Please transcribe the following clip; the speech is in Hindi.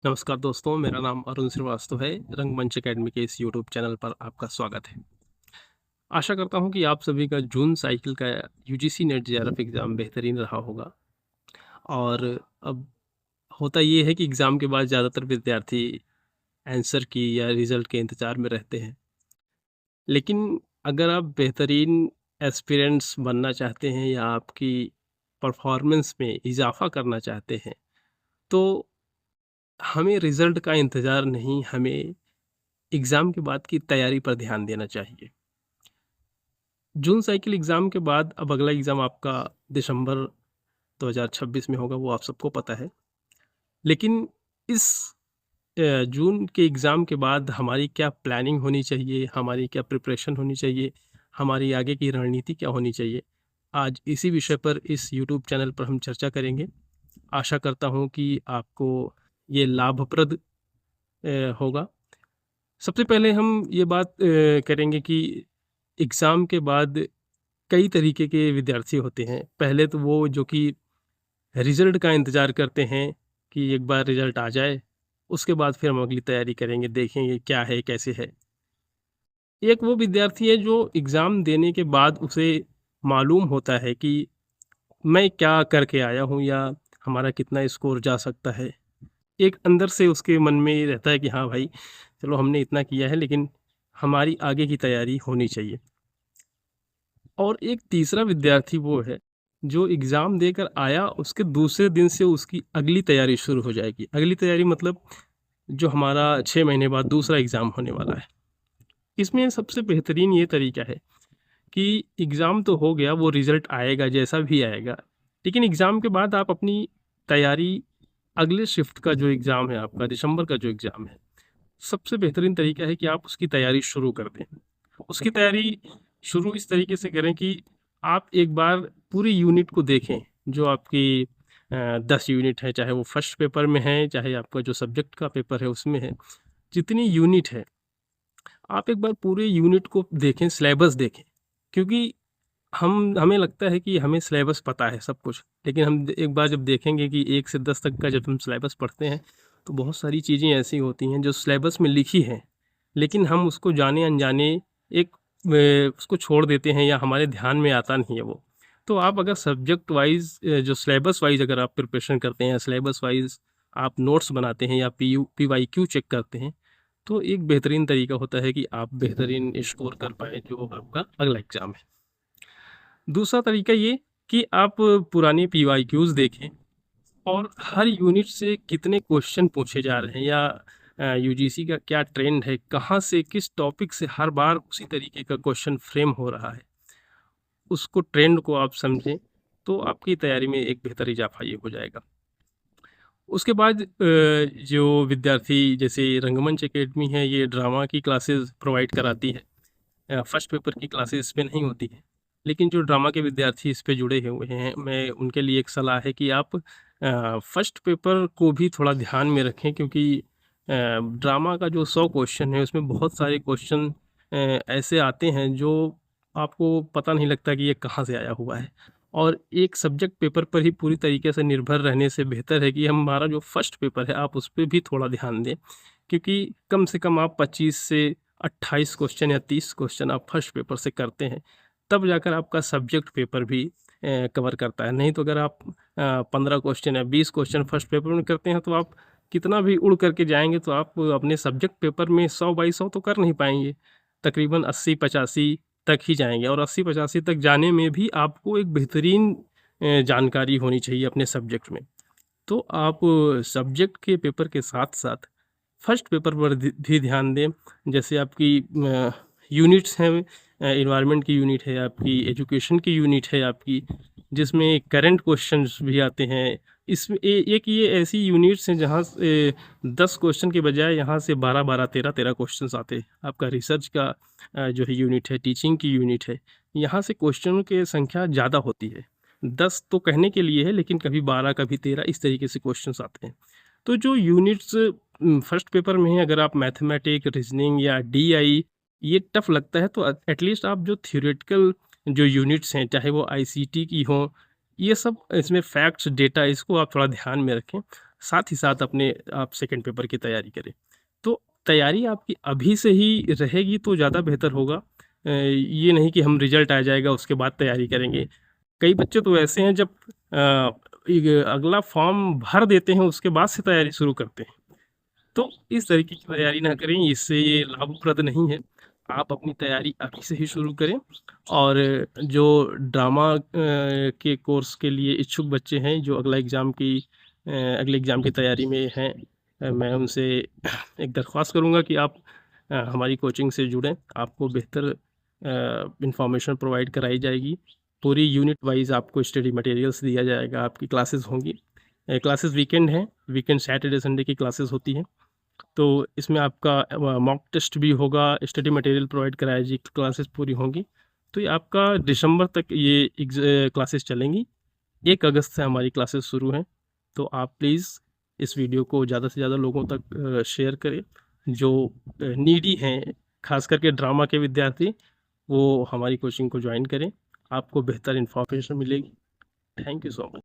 नमस्कार दोस्तों, मेरा नाम अरुण श्रीवास्तव है। रंगमंच एकेडमी के इस यूट्यूब चैनल पर आपका स्वागत है। आशा करता हूं कि आप सभी का जून साइकिल का यूजीसी नेट जेआरएफ एग्ज़ाम बेहतरीन रहा होगा। और अब होता ये है कि एग्ज़ाम के बाद ज़्यादातर विद्यार्थी आंसर की या रिज़ल्ट के इंतज़ार में रहते हैं। लेकिन अगर आप बेहतरीन एस्पिरेंट्स बनना चाहते हैं या आपकी परफॉर्मेंस में इजाफ़ा करना चाहते हैं, तो हमें रिज़ल्ट का इंतज़ार नहीं, हमें एग्ज़ाम के बाद की तैयारी पर ध्यान देना चाहिए। जून साइकिल एग्ज़ाम के बाद अब अगला एग्ज़ाम आपका दिसंबर 2026 में होगा, वो आप सबको पता है। लेकिन इस जून के एग्ज़ाम के बाद हमारी क्या प्लानिंग होनी चाहिए, हमारी क्या प्रिपरेशन होनी चाहिए, हमारी आगे की रणनीति क्या होनी चाहिए, आज इसी विषय पर इस यूट्यूब चैनल पर हम चर्चा करेंगे। आशा करता हूँ कि आपको ये लाभप्रद होगा। सबसे पहले हम ये बात करेंगे कि एग्ज़ाम के बाद कई तरीके के विद्यार्थी होते हैं। पहले तो वो जो कि रिज़ल्ट का इंतज़ार करते हैं कि एक बार रिज़ल्ट आ जाए, उसके बाद फिर हम अगली तैयारी करेंगे, देखेंगे क्या है, कैसे है। एक वो विद्यार्थी है जो एग्ज़ाम देने के बाद उसे मालूम होता है कि मैं क्या करके आया हूँ या हमारा कितना स्कोर जा सकता है। एक अंदर से उसके मन में ये रहता है कि हाँ भाई, चलो हमने इतना किया है, लेकिन हमारी आगे की तैयारी होनी चाहिए। और एक तीसरा विद्यार्थी वो है जो एग्ज़ाम देकर आया, उसके दूसरे दिन से उसकी अगली तैयारी शुरू हो जाएगी। अगली तैयारी मतलब जो हमारा 6 महीने बाद दूसरा एग्ज़ाम होने वाला है। इसमें सबसे बेहतरीन ये तरीका है कि एग्ज़ाम तो हो गया, वो रिज़ल्ट आएगा जैसा भी आएगा, लेकिन एग्ज़ाम के बाद आप अपनी तैयारी अगले शिफ्ट का जो एग्ज़ाम है आपका, दिसंबर का जो एग्ज़ाम है, सबसे बेहतरीन तरीका है कि आप उसकी तैयारी शुरू कर दें। उसकी तैयारी शुरू इस तरीके से करें कि आप एक बार पूरी यूनिट को देखें, जो आपकी 10 यूनिट है, चाहे वो फर्स्ट पेपर में है, चाहे आपका जो सब्जेक्ट का पेपर है उसमें है। जितनी यूनिट है, आप एक बार पूरे यूनिट को देखें, सिलेबस देखें। क्योंकि हमें लगता है कि हमें सिलेबस पता है सब कुछ, लेकिन हम एक बार जब देखेंगे कि 1 से 10 तक का जब हम सिलेबस पढ़ते हैं, तो बहुत सारी चीज़ें ऐसी होती हैं जो सिलेबस में लिखी हैं, लेकिन हम उसको जाने-अनजाने एक उसको छोड़ देते हैं या हमारे ध्यान में आता नहीं है वो। तो आप अगर सब्जेक्ट वाइज़ जो सिलेबस वाइज़ अगर आप प्रिपरेशन करते हैं, सिलेबस वाइज़ आप नोट्स बनाते हैं या पीवाईक्यू चेक करते हैं, तो एक बेहतरीन तरीका होता है कि आप बेहतरीन स्कोर कर पाएँ जो आपका अगला एग्ज़ाम है। दूसरा तरीका ये कि आप पुरानी पीवाईक्यूज़ देखें और हर यूनिट से कितने क्वेश्चन पूछे जा रहे हैं या यूजीसी का क्या ट्रेंड है, कहाँ से किस टॉपिक से हर बार उसी तरीके का क्वेश्चन फ्रेम हो रहा है, उसको ट्रेंड को आप समझें, तो आपकी तैयारी में एक बेहतर इजाफा ये हो जाएगा। उसके बाद जो विद्यार्थी, जैसे रंगमंच एकेडमी है, ये ड्रामा की क्लासेस प्रोवाइड कराती है। फर्स्ट पेपर की क्लासेस इस पे नहीं होती है, लेकिन जो ड्रामा के विद्यार्थी इस पे जुड़े हुए हैं, मैं उनके लिए एक सलाह है कि आप फर्स्ट पेपर को भी थोड़ा ध्यान में रखें, क्योंकि ड्रामा का जो 100 क्वेश्चन है उसमें बहुत सारे क्वेश्चन ऐसे आते हैं जो आपको पता नहीं लगता कि ये कहाँ से आया हुआ है। और एक सब्जेक्ट पेपर पर ही पूरी तरीके से निर्भर रहने से बेहतर है कि हमारा जो फर्स्ट पेपर है आप उस पे भी थोड़ा ध्यान दें, क्योंकि कम से कम आप 25 से 28 क्वेश्चन या 30 क्वेश्चन आप फर्स्ट पेपर से करते हैं, तब जाकर आपका सब्जेक्ट पेपर भी कवर करता है। नहीं तो अगर आप 15 क्वेश्चन या 20 क्वेश्चन फर्स्ट पेपर में करते हैं, तो आप कितना भी उड़ करके जाएंगे तो आप अपने सब्जेक्ट पेपर में 100 बाई 100 तो कर नहीं पाएंगे, तकरीबन 80-85 तक ही जाएंगे। और 80-85 तक जाने में भी आपको एक बेहतरीन जानकारी होनी चाहिए अपने सब्जेक्ट में। तो आप सब्जेक्ट के पेपर के साथ साथ फर्स्ट पेपर पर भी ध्यान दें। जैसे आपकी यूनिट्स हैं, एनवायरनमेंट की यूनिट है, आपकी एजुकेशन की यूनिट है आपकी, जिसमें करंट क्वेश्चंस भी आते हैं। इसमें एक ये ऐसी यूनिट्स हैं जहाँ से 10 क्वेश्चन के बजाय यहाँ से 12-12, 13-13 क्वेश्चंस आते हैं। आपका रिसर्च का जो है यूनिट है, टीचिंग की यूनिट है, यहाँ से क्वेश्चनों की संख्या ज़्यादा होती है। 10 तो कहने के लिए है, लेकिन कभी 12, कभी 13, इस तरीके से क्वेश्चंस आते हैं। तो जो यूनिट्स फर्स्ट पेपर में है, अगर आप मैथमेटिक, रीजनिंग या डीआई ये टफ लगता है, तो एटलीस्ट आप जो थ्योरेटिकल जो यूनिट्स हैं, चाहे वो आईसीटी की हों, ये सब इसमें फैक्ट्स, डेटा, इसको आप थोड़ा ध्यान में रखें। साथ ही साथ अपने आप सेकंड पेपर की तैयारी करें। तो तैयारी आपकी अभी से ही रहेगी तो ज़्यादा बेहतर होगा। ये नहीं कि हम रिजल्ट आ जाएगा उसके बाद तैयारी करेंगे। कई बच्चे तो ऐसे हैं जब अगला फॉर्म भर देते हैं उसके बाद से तैयारी शुरू करते हैं। तो इस तरीके की तैयारी ना करें, इससे ये लाभप्रद नहीं है। आप अपनी तैयारी अभी से ही शुरू करें और जो ड्रामा के कोर्स के लिए इच्छुक बच्चे हैं जो अगले एग्ज़ाम की तैयारी में हैं, मैं उनसे एक दरख्वास्त करूँगा कि आप हमारी कोचिंग से जुड़ें। आपको बेहतर इन्फॉर्मेशन प्रोवाइड कराई जाएगी। पूरी यूनिट वाइज़ आपको स्टडी मटेरियल्स दिया जाएगा, आपकी क्लासेस होंगी। क्लासेस वीकेंड हैं, वीकेंड सैटरडे संडे की क्लासेस होती हैं। तो इसमें आपका मॉक टेस्ट भी होगा, स्टडी मटेरियल प्रोवाइड कराया जी, क्लासेस पूरी होंगी। तो ये आपका दिसंबर तक ये क्लासेस चलेंगी। 1 अगस्त से हमारी क्लासेस शुरू हैं। तो आप प्लीज़ इस वीडियो को ज़्यादा से ज़्यादा लोगों तक शेयर करें। जो नीडी हैं, खास करके ड्रामा के विद्यार्थी, वो हमारी कोचिंग को ज्वाइन करें। आपको बेहतर इन्फॉर्मेशन मिलेगी। Thank you so much.